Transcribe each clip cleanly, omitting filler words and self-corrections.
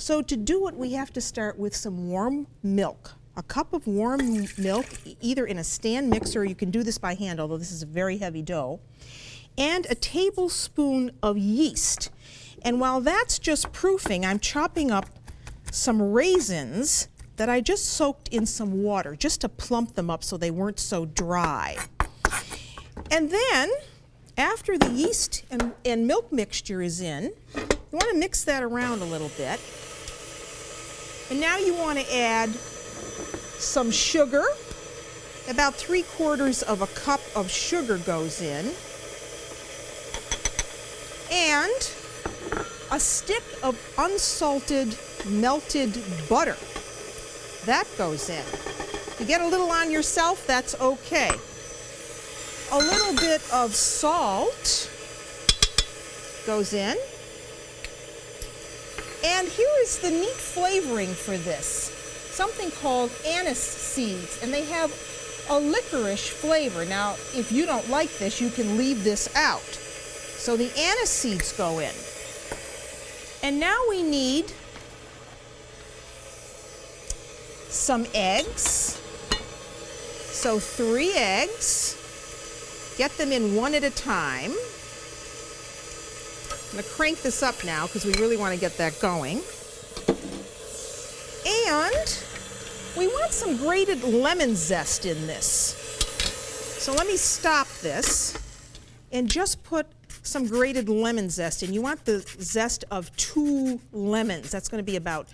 So to do it, we have to start with some warm milk. A cup of warm milk, either in a stand mixer, you can do this by hand, although this is a very heavy dough, and a tablespoon of yeast. And while that's just proofing, I'm chopping up some raisins that I just soaked in some water, just to plump them up so they weren't so dry. And then, after the yeast and milk mixture is in, you want to mix that around a little bit. And now you want to add some sugar. About 3/4 of a cup of sugar goes in. And a stick of unsalted melted butter. That goes in. If you get a little on yourself, that's okay. A little bit of salt goes in. And here is the neat flavoring for this. Something called anise seeds, and they have a licorice flavor. Now, if you don't like this, you can leave this out. So the anise seeds go in. And now we need some eggs. So 3 eggs. Get them in one at a time. I'm going to crank this up now because we really want to get that going. And we want some grated lemon zest in this. So let me stop this and just put some grated lemon zest in. You want the zest of 2 lemons. That's going to be about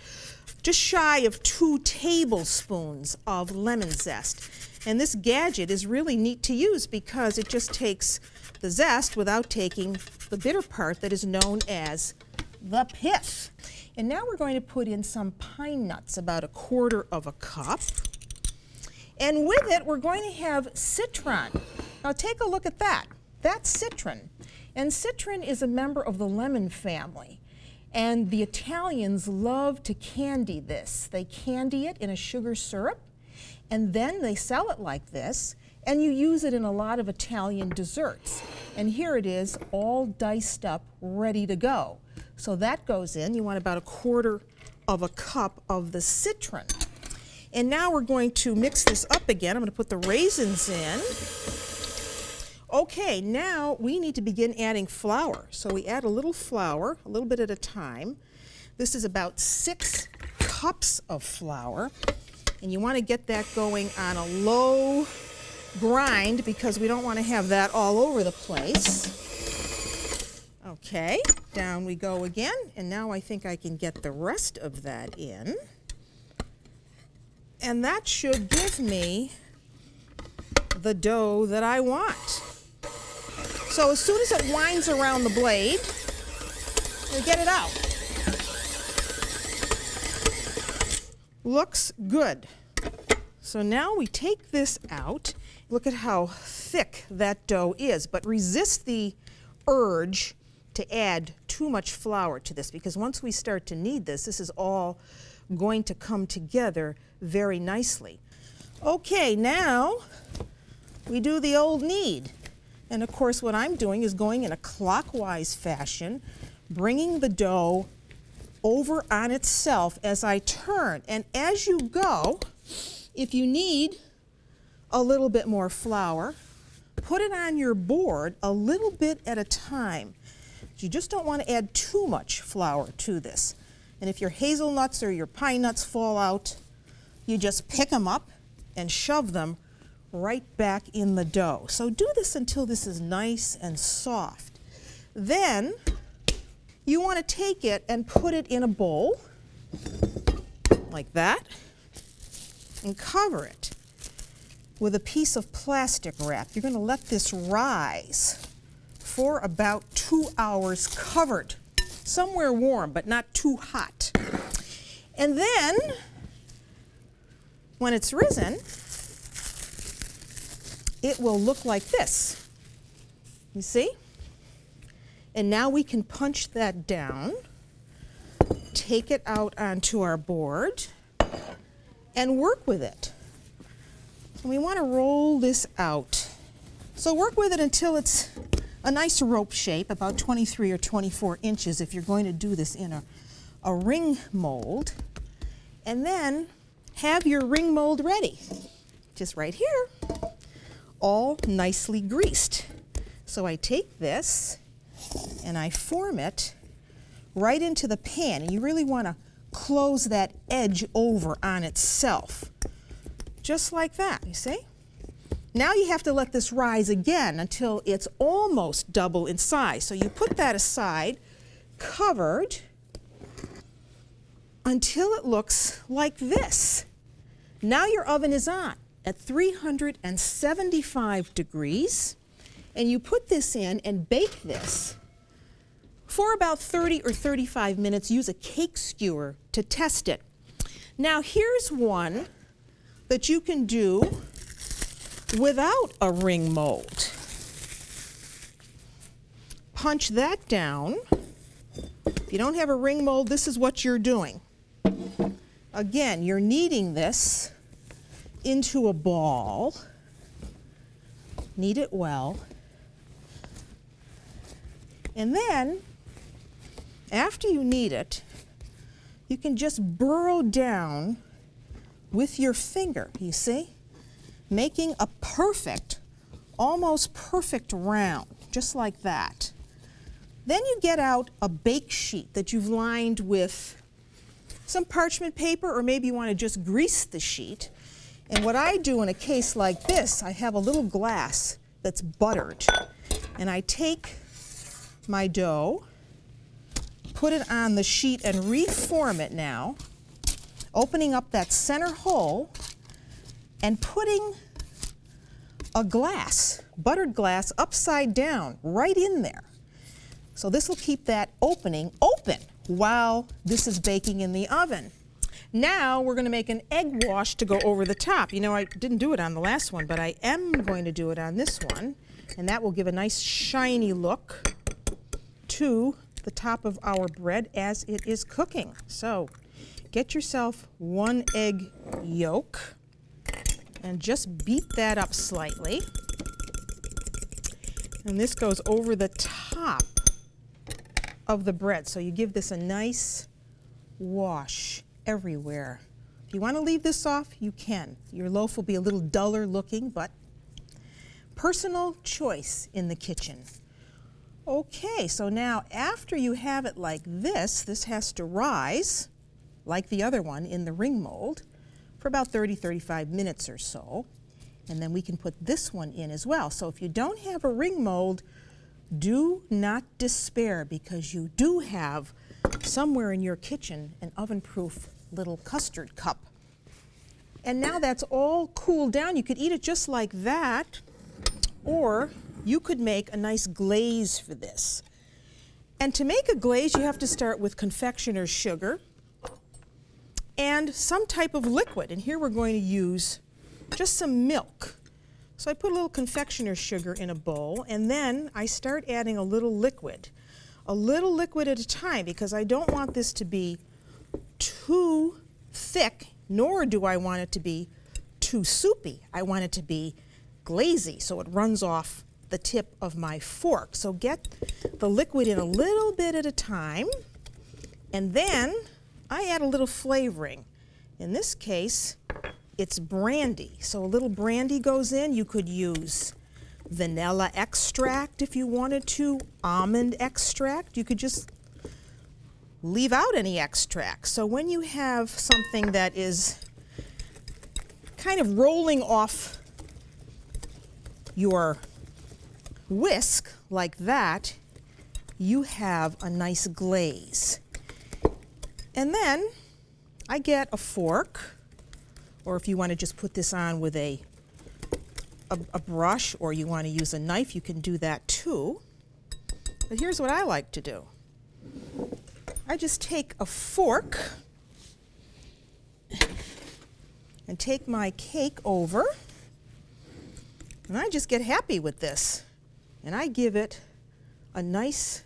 just shy of 2 tablespoons of lemon zest. And this gadget is really neat to use because it just takes the zest without taking the bitter part that is known as the pith. And now we're going to put in some pine nuts, about 1/4 of a cup. And with it, we're going to have citron. Now take a look at that. That's citron. And citron is a member of the lemon family. And the Italians love to candy this. They candy it in a sugar syrup, and then they sell it like this, and you use it in a lot of Italian desserts. And here it is, all diced up, ready to go. So that goes in. You want about 1/4 of a cup of the citron. And now we're going to mix this up again. I'm going to put the raisins in. Okay, now we need to begin adding flour. So we add a little flour, a little bit at a time. This is about 6 cups of flour. And you want to get that going on a low grind because we don't want to have that all over the place. Okay, down we go again. And now I think I can get the rest of that in. And that should give me the dough that I want. So as soon as it winds around the blade, we get it out. Looks good. So now we take this out. Look at how thick that dough is, but resist the urge to add too much flour to this because once we start to knead this, this is all going to come together very nicely. Okay, now we do the old knead. And of course what I'm doing is going in a clockwise fashion, bringing the dough over on itself as I turn. And as you go, if you need a little bit more flour, put it on your board a little bit at a time. You just don't want to add too much flour to this. And if your hazelnuts or your pine nuts fall out, you just pick them up and shove them right back in the dough. So do this until this is nice and soft. Then you want to take it and put it in a bowl like that and cover it with a piece of plastic wrap. You're going to let this rise for about 2 hours covered, somewhere warm but not too hot. And then when it's risen, it will look like this. You see? And now we can punch that down, take it out onto our board, and work with it. And we want to roll this out. So work with it until it's a nice rope shape, about 23 or 24 inches if you're going to do this in a a ring mold, and then have your ring mold ready. Just right here, all nicely greased. So I take this and I form it right into the pan, and you really want to close that edge over on itself. Just like that, you see? Now you have to let this rise again until it's almost double in size. So you put that aside, covered, until it looks like this. Now your oven is on at 375 degrees, and you put this in and bake this for about 30 or 35 minutes. Use a cake skewer to test it. Now here's one that you can do without a ring mold. Punch that down. If you don't have a ring mold, this is what you're doing. Again, you're kneading this into a ball. Knead it well. And then, after you knead it, you can just burrow down with your finger, you see? Making a perfect, almost perfect round, just like that. Then you get out a bake sheet that you've lined with some parchment paper, or maybe you want to just grease the sheet. And what I do in a case like this, I have a little glass that's buttered. And I take my dough, put it on the sheet and reform it now, opening up that center hole and putting a glass, buttered glass, upside down, right in there. So this will keep that opening open while this is baking in the oven. Now we're going to make an egg wash to go over the top. You know, I didn't do it on the last one, but I am going to do it on this one, and that will give a nice shiny look to the top of our bread as it is cooking. So get yourself 1 egg yolk and just beat that up slightly. And this goes over the top of the bread. So you give this a nice wash everywhere. If you want to leave this off, you can. Your loaf will be a little duller looking, but personal choice in the kitchen. Okay, so now after you have it like this, this has to rise, like the other one, in the ring mold for about 30-35 minutes or so. And then we can put this one in as well. So if you don't have a ring mold, do not despair, because you do have somewhere in your kitchen an oven-proof little custard cup. And now that's all cooled down. You could eat it just like that, or you could make a nice glaze for this. And to make a glaze, you have to start with confectioner's sugar and some type of liquid. And here we're going to use just some milk. So I put a little confectioner's sugar in a bowl, and then I start adding a little liquid at a time, because I don't want this to be too thick, nor do I want it to be too soupy. I want it to be glazy, so it runs off the tip of my fork. So get the liquid in a little bit at a time, and then I add a little flavoring. In this case, it's brandy. So a little brandy goes in. You could use vanilla extract if you wanted to, almond extract. You could just leave out any extract. So when you have something that is kind of rolling off your whisk like that, you have a nice glaze. And then I get a fork, or if you want to just put this on with a brush, or you want to use a knife, you can do that too. But here's what I like to do. I just take a fork and take my cake over, and I just get happy with this. And I give it a nice,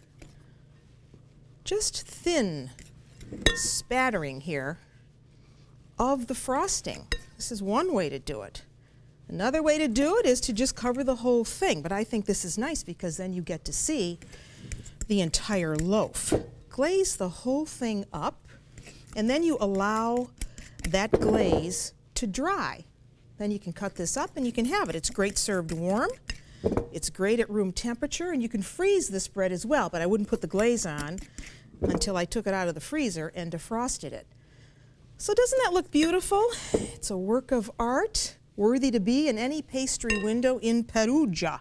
just thin spattering here of the frosting. This is one way to do it. Another way to do it is to just cover the whole thing, but I think this is nice because then you get to see the entire loaf. Glaze the whole thing up, And then you allow that glaze to dry. Then you can cut this up and you can have it. It's great served warm. It's great at room temperature, and you can freeze this bread as well, but I wouldn't put the glaze on until I took it out of the freezer and defrosted it. So doesn't that look beautiful? It's a work of art worthy to be in any pastry window in Perugia.